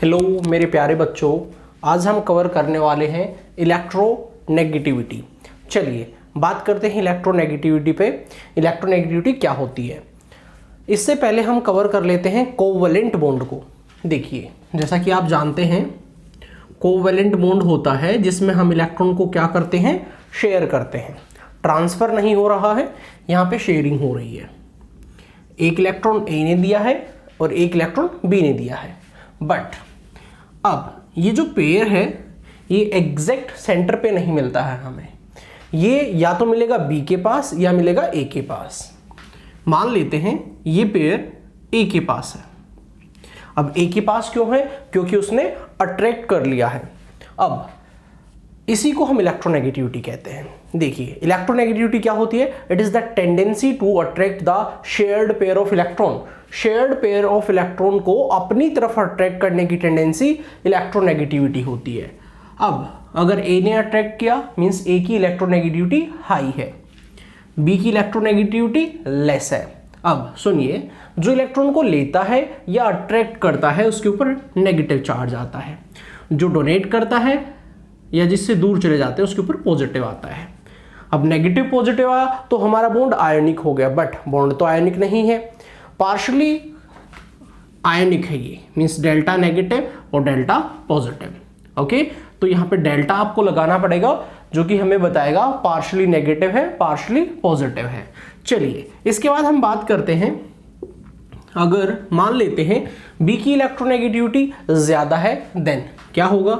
Hello मेरे प्यारे बच्चों, आज हम कवर करने वाले हैं इलेक्ट्रोनेगेटिविटी। चलिए बात करते हैं इलेक्ट्रोनेगेटिविटी पे। इलेक्ट्रोनेगेटिविटी क्या होती है, इससे पहले हम कवर कर लेते हैं कोवैलेंट बॉन्ड को। देखिए, जैसा कि आप जानते हैं कोवैलेंट बॉन्ड होता है जिसमें हम इलेक्ट्रॉन को क्या करते हैं, शेयर करते हैं। ट्रांसफ़र नहीं हो रहा है, यहाँ पे शेयरिंग हो रही है। एक इलेक्ट्रॉन ए ने दिया है और एक इलेक्ट्रॉन बी ने दिया है। बट अब ये जो पेयर है ये एग्जैक्ट सेंटर पे नहीं मिलता है हमें, ये या तो मिलेगा बी के पास या मिलेगा ए के पास। मान लेते हैं ये पेयर ए के पास है। अब ए के पास क्यों है, क्योंकि उसने अट्रैक्ट कर लिया है। अब इसी को हम इलेक्ट्रोनेगेटिविटी कहते हैं। देखिए, इलेक्ट्रोनेगेटिविटी क्या होती है, it is the tendency to attract the shared pair of electron. Shared pair of electron को अपनी तरफ अट्रैक्ट करने की टेंडेंसी इलेक्ट्रोनेगेटिविटी होती है। अब अगर ए ने अट्रैक्ट किया मींस ए की इलेक्ट्रोनेगेटिविटी हाई है, बी की इलेक्ट्रोनेगेटिविटी लेस है। अब सुनिए, जो इलेक्ट्रॉन को लेता है या अट्रैक्ट करता है उसके ऊपर नेगेटिव चार्ज आता है, जो डोनेट करता है या जिससे दूर चले जाते हैं उसके ऊपर पॉजिटिव आता है। अब नेगेटिव पॉजिटिव आया तो हमारा बॉन्ड आयनिक हो गया, बट बॉन्ड तो आयनिक नहीं है, पार्शली आयनिक है। ये मीन्स डेल्टा नेगेटिव और डेल्टा पॉजिटिव। ओके, तो यहाँ पे डेल्टा आपको लगाना पड़ेगा जो कि हमें बताएगा पार्शली नेगेटिव है पार्शली पॉजिटिव है। चलिए इसके बाद हम बात करते हैं, अगर मान लेते हैं बी की इलेक्ट्रोनेगेटिविटी ज्यादा है देन क्या होगा,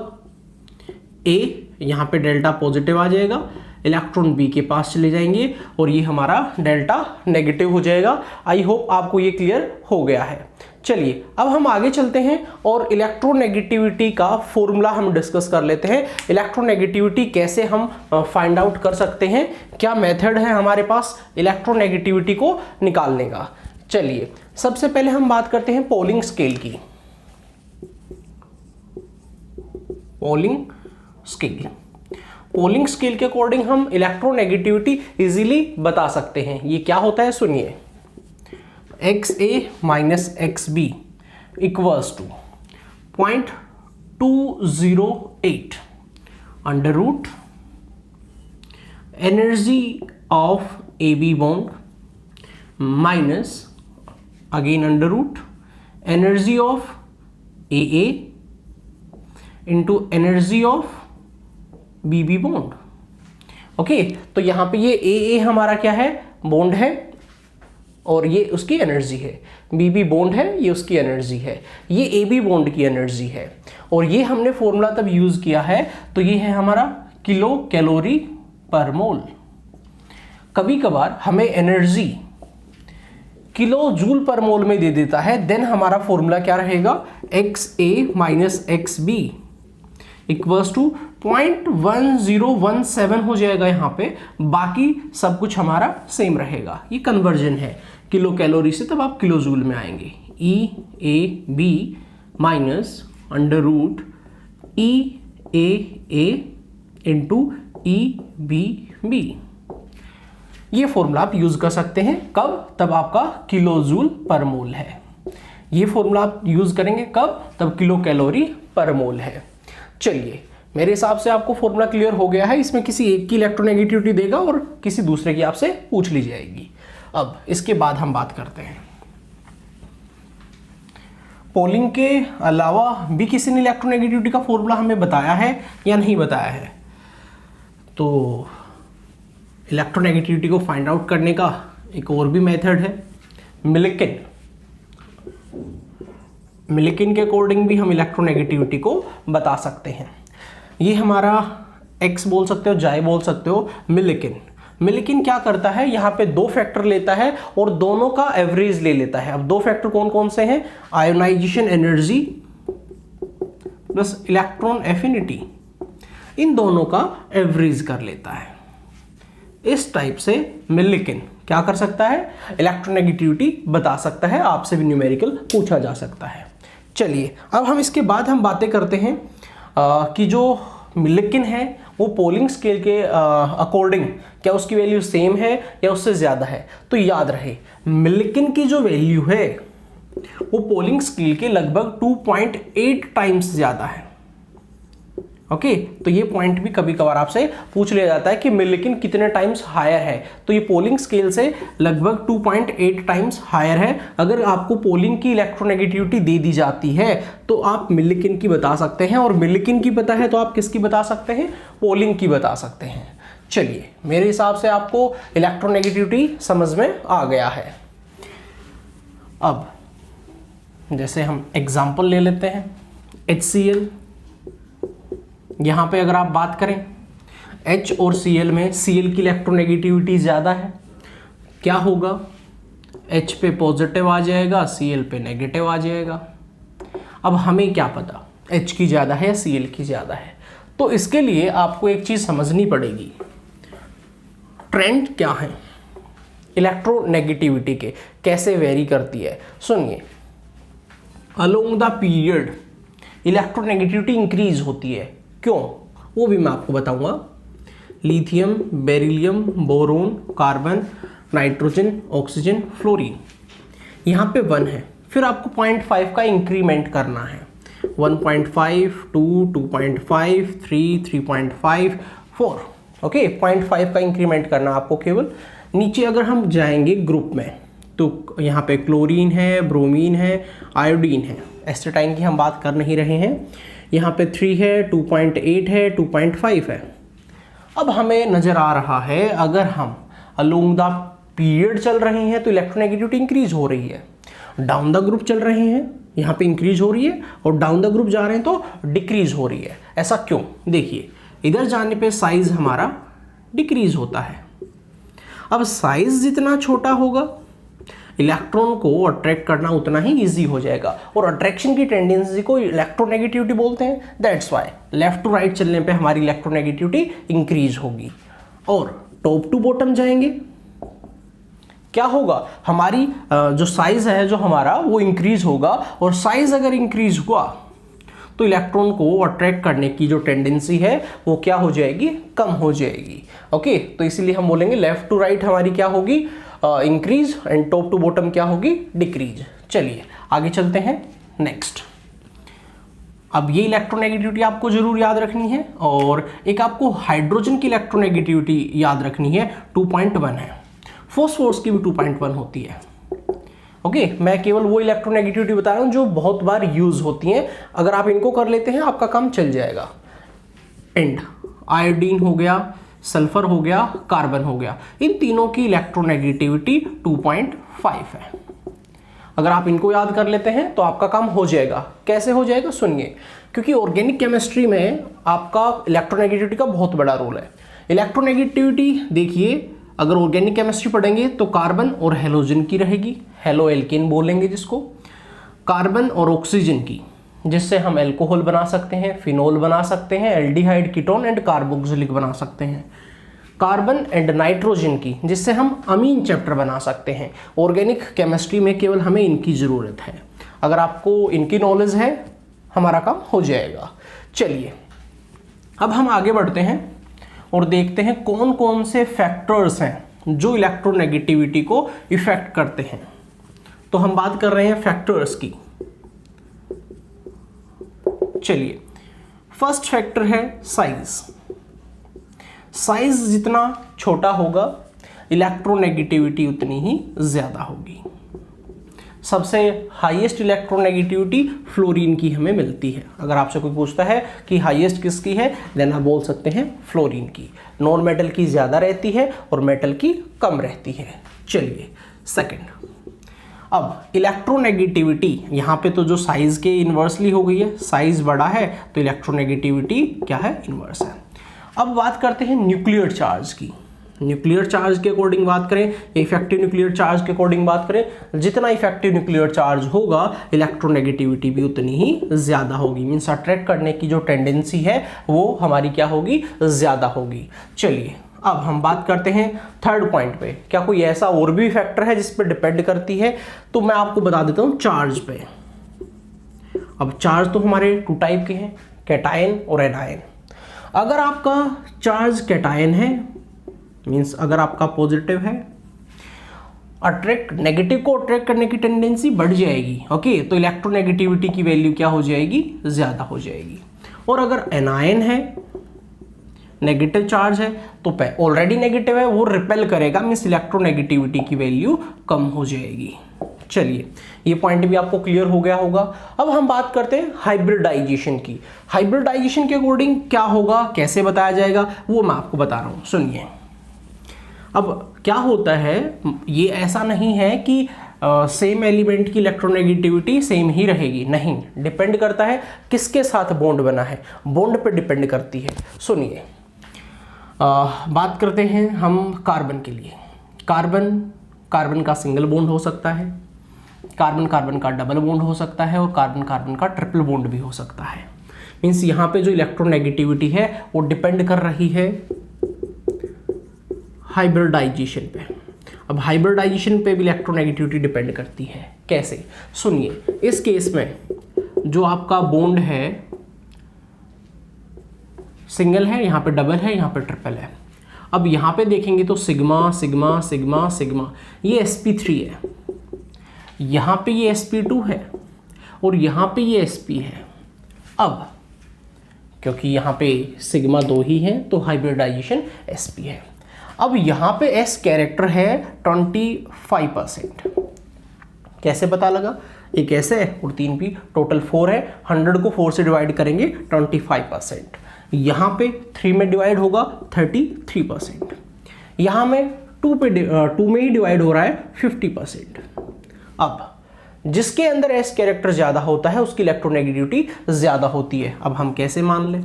ए यहाँ पे डेल्टा पॉजिटिव आ जाएगा, इलेक्ट्रॉन बी के पास चले जाएंगे और ये हमारा डेल्टा नेगेटिव हो जाएगा। आई होप आपको ये क्लियर हो गया है। चलिए अब हम आगे चलते हैं और इलेक्ट्रोनेगेटिविटी का फॉर्मूला हम डिस्कस कर लेते हैं। इलेक्ट्रोनेगेटिविटी कैसे हम फाइंड आउट कर सकते हैं, क्या मेथड है हमारे पास इलेक्ट्रोनेगेटिविटी को निकालने का। चलिए सबसे पहले हम बात करते हैं पोलिंग स्केल की। पोलिंग स्केल के अकॉर्डिंग हम इलेक्ट्रोनेगेटिविटी इजीली बता सकते हैं। ये क्या होता है सुनिए, XA minus XB equals to 0.208 under root energy of AB bond minus again under root energy of AA into energy of BB bond. Okay, तो यहां पे ये AA हमारा क्या है, बॉन्ड है और ये उसकी एनर्जी है, BB बॉन्ड है ये उसकी एनर्जी है, ये AB बॉन्ड की एनर्जी है। और ये हमने फॉर्मूला तब यूज किया है तो ये है हमारा किलो कैलोरी पर मोल। कभी कभार हमें एनर्जी किलो जूल पर मोल में दे देता है, देन हमारा फॉर्मूला क्या रहेगा, XA minus XB equals to 0.1017 हो जाएगा यहाँ पे। बाकी सब कुछ हमारा सेम रहेगा, ये कन्वर्जन है किलो कैलोरी से, तब आप किलो जूल में आएंगे। EAB minus under root EAA into EBB। ये फॉर्मूला आप यूज कर सकते हैं कब, तब आपका किलो जूल पर मोल है। ये फॉर्मूला आप यूज करेंगे कब, तब किलो कैलोरी पर मोल है। चलिए मेरे हिसाब से आपको फॉर्मूला क्लियर हो गया है। इसमें किसी एक की इलेक्ट्रोनेगेटिविटी देगा और किसी दूसरे की आपसे पूछ ली जाएगी। अब इसके बाद हम बात करते हैं, पोलिंग के अलावा भी किसी ने इलेक्ट्रोनेगेटिविटी का फॉर्मूला हमें बताया है या नहीं बताया है। तो इलेक्ट्रोनेगेटिविटी को फाइंड आउट करने का एक और भी मेथड है, मिलिकिन के अकॉर्डिंग भी हम इलेक्ट्रोनेगेटिविटी को बता सकते हैं। ये हमारा X बोल सकते हो, Y बोल सकते हो। मिलिकिन क्या करता है, यहाँ पे दो फैक्टर लेता है और दोनों का एवरेज ले लेता है। अब दो फैक्टर कौन कौन से हैं, ionization energy plus electron affinity, इन दोनों का एवरेज कर लेता है। इस टाइप से मिलिकिन क्या कर सकता है, इलेक्ट्रोनेगेटिविटी बता सकता है। आपसे भी न्यूमेरिकल पूछा जा सकता है। चलिए अब हम इसके बाद हम बातें करते हैं कि जो मिलिकिन है वो पोलिंग स्केल के अकॉर्डिंग क्या उसकी वैल्यू सेम है या उससे ज़्यादा है। तो याद रहे मिलिकिन की जो वैल्यू है वो पोलिंग स्केल के लगभग 2.8 टाइम्स ज़्यादा है। ओके, तो ये पॉइंट भी कभी कभार आपसे पूछ लिया जाता है कि मिलिकिन कितने टाइम्स हायर है, तो ये पोलिंग स्केल से लगभग 2.8 टाइम्स हायर है। अगर आपको पोलिंग की इलेक्ट्रोनेगेटिविटी दे दी जाती है तो आप मिलिकिन की बता सकते हैं, और मिलिकिन की पता है तो आप किसकी बता सकते हैं, पोलिंग की बता सकते हैं। चलिए, मेरे हिसाब से आपको इलेक्ट्रोनेगेटिविटी समझ में आ गया है। अब जैसे हम एग्जाम्पल ले लेते हैं, HCl। यहाँ पे अगर आप बात करें H और Cl में Cl की इलेक्ट्रोनेगेटिविटी ज़्यादा है, क्या होगा, H पे पॉजिटिव आ जाएगा, Cl पे नेगेटिव आ जाएगा। अब हमें क्या पता H की ज़्यादा है या Cl की ज़्यादा है, तो इसके लिए आपको एक चीज़ समझनी पड़ेगी, ट्रेंड क्या है इलेक्ट्रोनेगेटिविटी के, कैसे वेरी करती है। सुनिए, along the period electronegativity increase होती है, क्यों, वो भी मैं आपको बताऊंगा। Lithium, beryllium, boron, carbon, nitrogen, oxygen, fluorine, यहाँ पे 1 है, फिर आपको 0.5 का इंक्रीमेंट करना है, 1.5, 2, 2.5, 3, 3.5, 4। ओके, 0.5 का इंक्रीमेंट करना आपको केवल। नीचे अगर हम जाएंगे ग्रुप में तो यहाँ पे क्लोरीन है, ब्रोमीन है, आयोडीन है, एसिटाइन की हम बात कर नहीं रहे हैं। यहाँ पे 3 है, 2.8 है, 2.5 है। अब हमें नज़र आ रहा है अगर हम अलोंग द पीरियड चल रहे हैं तो इलेक्ट्रोनेगेटिविटी इंक्रीज हो रही है, डाउन द ग्रुप चल रहे हैं यहाँ पे इंक्रीज हो रही है, और डाउन द ग्रुप जा रहे हैं तो डिक्रीज हो रही है। ऐसा क्यों, देखिए, इधर जाने पे साइज हमारा डिक्रीज होता है। अब साइज जितना छोटा होगा इलेक्ट्रॉन को अट्रैक्ट करना उतना ही इजी हो जाएगा, और अट्रैक्शन की टेंडेंसी को इलेक्ट्रोनेगेटिविटी बोलते हैं। That's why left to right चलने पे हमारी इलेक्ट्रोनेगेटिविटी इंक्रीज होगी। और टॉप टू बॉटम जाएंगे, क्या होगा, हमारी जो साइज है जो हमारा वो इंक्रीज होगा, और साइज अगर इंक्रीज हुआ तो इलेक्ट्रॉन को अट्रैक्ट करने की जो टेंडेंसी है वो क्या हो जाएगी, कम हो जाएगी। ओके, तो इसीलिए हम बोलेंगे लेफ्ट टू राइट हमारी क्या होगी, increase, and top to bottom क्या होगी, डिक्रीज। चलिए आगे चलते हैं नेक्स्ट। अब ये इलेक्ट्रोनेगेटिविटी आपको जरूर याद रखनी है, और एक आपको हाइड्रोजन की इलेक्ट्रोनेगेटिविटी याद रखनी है, 2.1 है। फॉस्फोरस की भी 2.1 होती है। ओके, मैं केवल वो इलेक्ट्रोनेगेटिविटी बता रहा हूँ जो बहुत बार यूज होती हैं, अगर आप इनको कर लेते हैं आपका काम चल जाएगा। एंड आयोडीन हो गया, सल्फर हो गया, कार्बन हो गया, इन तीनों की इलेक्ट्रोनेगेटिविटी 2.5 है। अगर आप इनको याद कर लेते हैं तो आपका काम हो जाएगा। कैसे हो जाएगा, सुनिए, क्योंकि ऑर्गेनिक केमिस्ट्री में आपका इलेक्ट्रोनेगेटिविटी का बहुत बड़ा रोल है। इलेक्ट्रोनेगेटिविटी देखिए, अगर ऑर्गेनिक केमिस्ट्री पढ़ेंगे तो कार्बन और हेलोजन की रहेगी, हेलो एल्केन बोलेंगे जिसको, कार्बन और ऑक्सीजन की, जिससे हम अल्कोहल बना सकते हैं, फिनोल बना सकते हैं, एल्डिहाइड, कीटोन एंड कार्बोक्सिलिक बना सकते हैं। कार्बन एंड नाइट्रोजन की, जिससे हम अमीन चैप्टर बना सकते हैं। ऑर्गेनिक केमिस्ट्री में केवल हमें इनकी ज़रूरत है। अगर आपको इनकी नॉलेज है हमारा काम हो जाएगा। चलिए अब हम आगे बढ़ते हैं और देखते हैं कौन कौन से फैक्टर्स हैं जो इलेक्ट्रोनेगेटिविटी को इफेक्ट करते हैं। तो हम बात कर रहे हैं फैक्टर्स की। चलिए, फर्स्ट फैक्टर है साइज। साइज जितना छोटा होगा इलेक्ट्रोनेगेटिविटी उतनी ही ज़्यादा होगी। सबसे हाईएस्ट इलेक्ट्रोनेगेटिविटी फ्लोरीन की हमें मिलती है। अगर आपसे कोई पूछता है कि हाईएस्ट किसकी है, देन आप बोल सकते हैं फ्लोरीन की। नॉन मेटल की ज़्यादा रहती है और मेटल की कम रहती है। चलिए सेकंड, अब इलेक्ट्रोनेगेटिविटी यहाँ पे तो जो साइज के इन्वर्सली हो गई है, साइज बड़ा है तो इलेक्ट्रोनेगेटिविटी क्या है, इन्वर्स है। अब बात करते हैं न्यूक्लियर चार्ज की। न्यूक्लियर चार्ज के अकॉर्डिंग बात करें, इफेक्टिव न्यूक्लियर चार्ज के अकॉर्डिंग बात करें, जितना इफेक्टिव न्यूक्लियर चार्ज होगा इलेक्ट्रोनेगेटिविटी भी उतनी ही ज़्यादा होगी। मीन्स अट्रैक्ट करने की जो टेंडेंसी है वो हमारी क्या होगी, ज़्यादा होगी। चलिए अब हम बात करते हैं थर्ड पॉइंट पे। क्या कोई ऐसा और भी फैक्टर है जिस पे डिपेंड करती है? तो मैं आपको बता देता हूँ चार्ज पे। अब चार्ज तो हमारे टू टाइप के हैं, कैटायन और एनायन। अगर आपका चार्ज कैटायन है, मीन्स अगर आपका पॉजिटिव है, अट्रैक्ट, नेगेटिव को अट्रैक्ट करने की टेंडेंसी बढ़ जाएगी। ओके, तो इलेक्ट्रोनेगेटिविटी की वैल्यू क्या हो जाएगी, ज़्यादा हो जाएगी। और अगर एनायन है, नेगेटिव चार्ज है, तो ऑलरेडी नेगेटिव है, वो रिपेल करेगा, मीन्स इलेक्ट्रोनेगेटिविटी की वैल्यू कम हो जाएगी। चलिए, ये पॉइंट भी आपको क्लियर हो गया होगा। अब हम बात करते हैं हाइब्रिडाइजेशन की। हाइब्रिडाइजेशन के अकॉर्डिंग क्या होगा, कैसे बताया जाएगा, वो मैं आपको बता रहा हूँ, सुनिए। अब क्या होता है, ये ऐसा नहीं है कि सेम एलिमेंट की इलेक्ट्रोनेगेटिविटी सेम ही रहेगी, नहीं, डिपेंड करता है किसके साथ बॉन्ड बना है, बॉन्ड पे डिपेंड करती है। सुनिए, बात करते हैं हम कार्बन के लिए। कार्बन का सिंगल बॉन्ड हो सकता है, कार्बन का डबल बॉन्ड हो सकता है, और कार्बन का ट्रिपल बॉन्ड भी हो सकता है। मीन्स यहाँ पे जो इलेक्ट्रोनेगेटिविटी है वो डिपेंड कर रही है हाइब्रिडाइजेशन पे। अब हाइब्रिडाइजेशन पे भी इलेक्ट्रोनेगेटिविटी डिपेंड करती है। कैसे, सुनिए, इस केस में जो आपका बॉन्ड है सिंगल है, यहाँ पे डबल है, यहाँ पे ट्रिपल है। अब यहाँ पे देखेंगे तो सिग्मा सिग्मा सिग्मा सिग्मा, ये sp3 है, यहाँ पे ये sp2 है, और यहाँ पे ये sp है। अब क्योंकि यहाँ पे सिग्मा 2 ही है तो हाइब्रिडाइजेशन sp है। अब यहाँ पे s कैरेक्टर है 25%। कैसे पता लगा, एक s है और 3 p, टोटल 4 है, 100 को 4 से डिवाइड करेंगे 25%। यहाँ पे 3 में डिवाइड होगा 33%, यहाँ में 2 में ही डिवाइड हो रहा है 50%। अब जिसके अंदर s कैरेक्टर ज़्यादा होता है उसकी इलेक्ट्रोनेगेटिविटी ज़्यादा होती है। अब हम कैसे मान लें,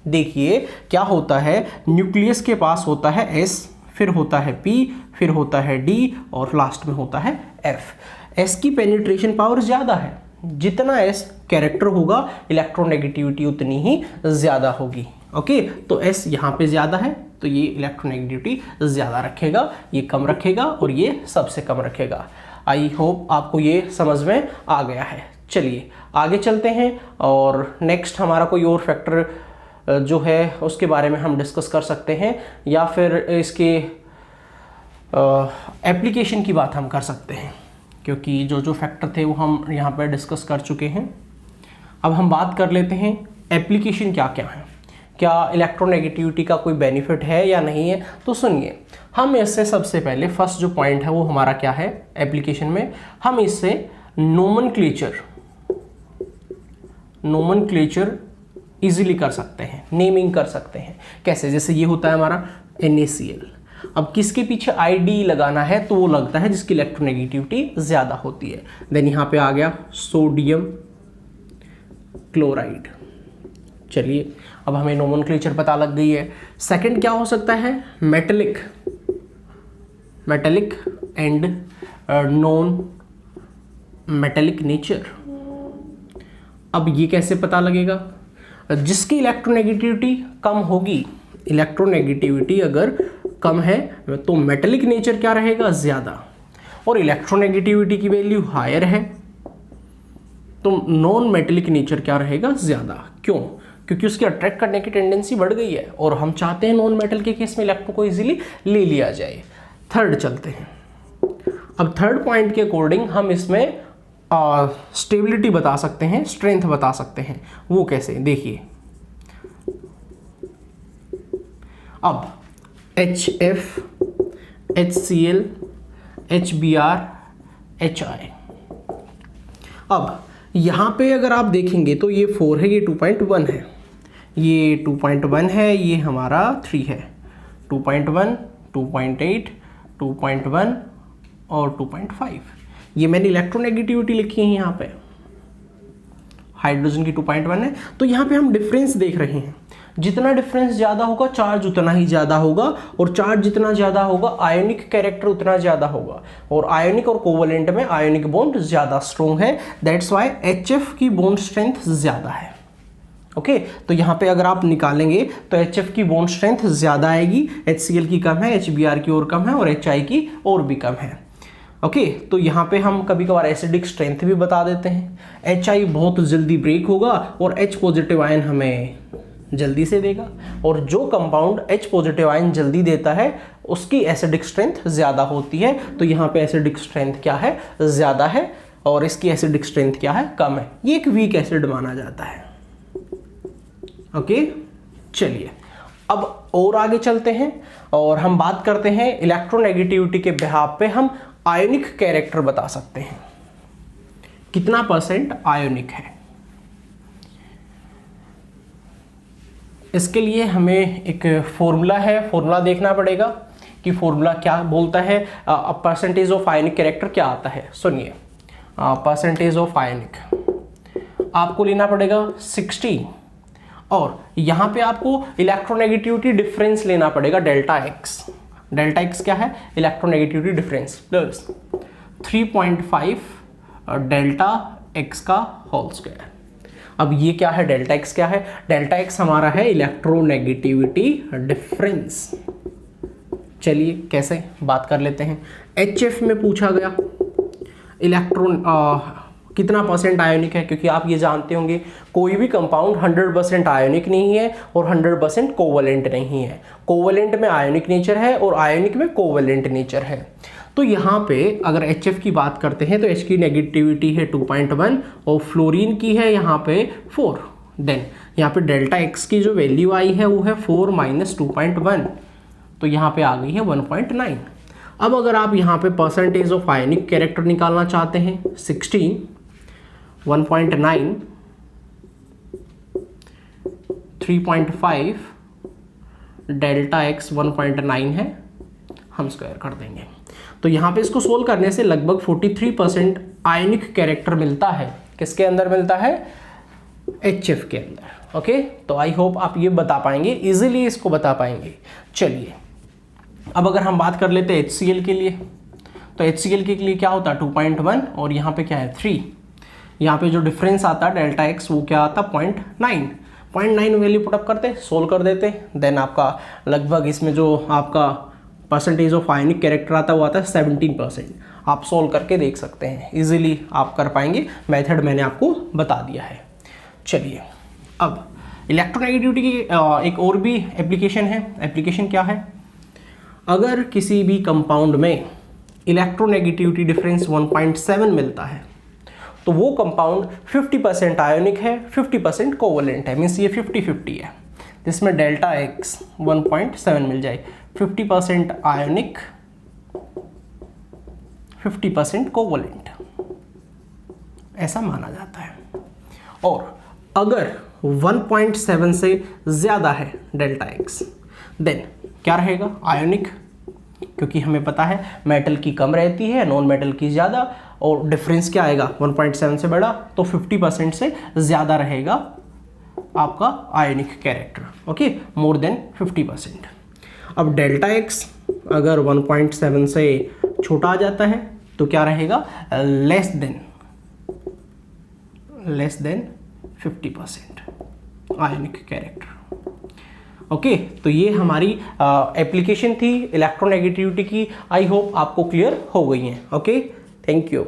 देखिए क्या होता है, न्यूक्लियस के पास होता है s, फिर होता है p, फिर होता है d, और लास्ट में होता है f। s की पेनिट्रेशन पावर ज़्यादा है, जितना s कैरेक्टर होगा इलेक्ट्रोनेगेटिविटी उतनी ही ज़्यादा होगी। ओके, तो s यहाँ पे ज़्यादा है तो ये इलेक्ट्रोनेगेटिविटी ज़्यादा रखेगा, ये कम रखेगा, और ये सबसे कम रखेगा। आई होप आपको ये समझ में आ गया है। चलिए आगे चलते हैं, और नेक्स्ट हमारा कोई और फैक्टर जो है उसके बारे में हम डिस्कस कर सकते हैं, या फिर इसके एप्लीकेशन की बात हम कर सकते हैं, क्योंकि जो फैक्टर थे वो हम यहाँ पर डिस्कस कर चुके हैं। अब हम बात कर लेते हैं एप्लीकेशन क्या क्या है, क्या इलेक्ट्रोनेगेटिविटी का कोई बेनिफिट है या नहीं है। तो सुनिए, हम इससे सबसे पहले फर्स्ट जो पॉइंट है वो हमारा क्या है एप्लीकेशन में, हम इससे नोमेनक्लेचर इजीली कर सकते हैं, नेमिंग कर सकते हैं। कैसे, जैसे ये होता है हमारा NaCl, अब किसके पीछे ID लगाना है तो वो लगता है जिसकी इलेक्ट्रोनेगेटिविटी ज़्यादा होती है। देन यहाँ पे आ गया सोडियम क्लोराइड। चलिए, अब हमें नोमेनक्लेचर पता लग गई है। सेकंड क्या हो सकता है, metallic and non metallic nature. अब ये कैसे पता लगेगा, जिसकी इलेक्ट्रोनेगेटिविटी कम होगी, इलेक्ट्रोनेगेटिविटी अगर कम है तो मेटेलिक नेचर क्या रहेगा, ज़्यादा, और इलेक्ट्रोनेगेटिविटी की वैल्यू हायर है तो नॉन मेटेलिक नेचर क्या रहेगा, ज़्यादा। क्यों, क्योंकि उसकी अट्रैक्ट करने की टेंडेंसी बढ़ गई है, और हम चाहते हैं नॉन मेटल के केस में इलेक्ट्रॉन को इजीली ले लिया जाए। थर्ड चलते हैं। अब थर्ड पॉइंट के अकॉर्डिंग हम इसमें स्टेबिलिटी बता सकते हैं, स्ट्रेंथ बता सकते हैं। वो कैसे, देखिए, अब HF, HCl, HBr, HI। अब यहाँ पे अगर आप देखेंगे तो ये 4 है, ये 2.1 है, ये 2.1 है, ये हमारा 3 है। 2.1, 2.8, 2.1 और 2.5। ये मैंने इलेक्ट्रोनेगेटिविटी लिखी है यहाँ पे, हाइड्रोजन की 2.1 है। तो यहाँ पे हम डिफरेंस देख रहे हैं, जितना डिफरेंस ज़्यादा होगा चार्ज उतना ही ज़्यादा होगा, और चार्ज जितना ज़्यादा होगा आयोनिक कैरेक्टर उतना ज़्यादा होगा, और आयोनिक और कोवलेंट में आयोनिक बॉन्ड ज़्यादा स्ट्रॉन्ग है। दैट्स वाई HF की बॉन्ड स्ट्रेंथ ज़्यादा है। ओके, तो यहाँ पे अगर आप निकालेंगे तो HF की बॉन्ड स्ट्रेंथ ज़्यादा आएगी, HCl की कम है, HBr की और कम है, और HI की और भी कम है। ओके, तो यहाँ पे हम कभी कभार एसिडिक स्ट्रेंथ भी बता देते हैं। HI बहुत जल्दी ब्रेक होगा और H पॉजिटिव आयन हमें जल्दी से देगा, और जो कंपाउंड H पॉजिटिव आयन जल्दी देता है उसकी एसिडिक स्ट्रेंथ ज़्यादा होती है। तो यहाँ पे एसिडिक स्ट्रेंथ क्या है, ज़्यादा है, और इसकी एसिडिक स्ट्रेंथ क्या है, कम है। ये एक वीक एसिड माना जाता है। ओके, चलिए अब और आगे चलते हैं और हम बात करते हैं इलेक्ट्रोनेगेटिविटी के बिहाफ पे हम आयोनिक कैरेक्टर बता सकते हैं, कितना परसेंट आयोनिक है। इसके लिए हमें एक फॉर्मूला है, फॉर्मूला देखना पड़ेगा कि फॉर्मूला क्या बोलता है। परसेंटेज ऑफ आयोनिक कैरेक्टर क्या आता है, सुनिए। परसेंटेज ऑफ आयोनिक आपको लेना पड़ेगा 60, और यहाँ पे आपको इलेक्ट्रोनेगेटिविटी डिफरेंस लेना पड़ेगा डेल्टा एक्स। डेल्टा एक्स क्या है, electronegativity difference plus 3.5 delta x का होल स्क्वायर। अब ये क्या है, डेल्टा एक्स क्या है, डेल्टा एक्स हमारा है इलेक्ट्रोनेगेटिविटी डिफरेंस। चलिए कैसे बात कर लेते हैं। HF में पूछा गया इलेक्ट्रॉन कितना परसेंट आयोनिक है, क्योंकि आप ये जानते होंगे कोई भी कंपाउंड 100% आयोनिक नहीं है और 100% कोवलेंट नहीं है। कोवलेंट में आयोनिक नेचर है और आयोनिक में कोवलेंट नेचर है। तो यहाँ पे अगर HF की बात करते हैं तो H की नेगेटिविटी है 2.1 और फ्लोरीन की है यहाँ पे 4। देन यहाँ पे डेल्टा एक्स की जो वैल्यू आई है वो है 4 - 2.1, तो यहाँ पे आ गई है 1.9। अब अगर आप यहाँ पे परसेंटेज ऑफ आयोनिक कैरेक्टर निकालना चाहते हैं, 16 1.9 3.5 डेल्टा एक्स 1.9 है, हम स्क्वायर कर देंगे। तो यहाँ पे इसको सोल्व करने से लगभग 43% आयोनिक कैरेक्टर मिलता है। किसके अंदर मिलता है, HF के अंदर। ओके, तो आई होप आप ये बता पाएंगे, इजीली इसको बता पाएंगे। चलिए अब अगर हम बात कर लेते हैं HCl के लिए, तो HCl के लिए क्या होता है 2.1 और यहाँ पे क्या है 3। यहाँ पे जो डिफरेंस आता है डेल्टा एक्स वो क्या आता है 0.9 वैल्यू पुटअप करते, सोल्व कर देते, देन आपका लगभग इसमें जो आपका परसेंटेज ऑफ आयोनिक कैरेक्टर आता है वो आता है 17%। आप सोल्व करके देख सकते हैं, इजीली आप कर पाएंगे। मेथड मैंने आपको बता दिया है। चलिए अब इलेक्ट्रोनेगेटिविटी की एक और भी एप्लीकेशन है। एप्लीकेशन क्या है, अगर किसी भी कंपाउंड में इलेक्ट्रोनेगेटिविटी डिफरेंस 1.7 मिलता है तो वो कंपाउंड 50% आयोनिक है, 50% कोवलेंट है, मीन्स ये 50-50 है। जिसमें डेल्टा एक्स 1.7 मिल जाए, 50% आयोनिक 50% कोवलेंट, ऐसा माना जाता है। और अगर 1.7 से ज़्यादा है डेल्टा एक्स, देन क्या रहेगा, आयोनिक, क्योंकि हमें पता है मेटल की कम रहती है, नॉन मेटल की ज़्यादा, और डिफरेंस क्या आएगा 1.7 से बड़ा, तो 50% से ज़्यादा रहेगा आपका ionic character. Okay, more than 50%। अब डेल्टा एक्स अगर 1.7 से छोटा आ जाता है तो क्या रहेगा, less than 50% ionic character. Okay, तो ये हमारी एप्लीकेशन थी इलेक्ट्रोनेगेटिविटी की। आई होप आपको क्लियर हो गई है। Okay, thank you.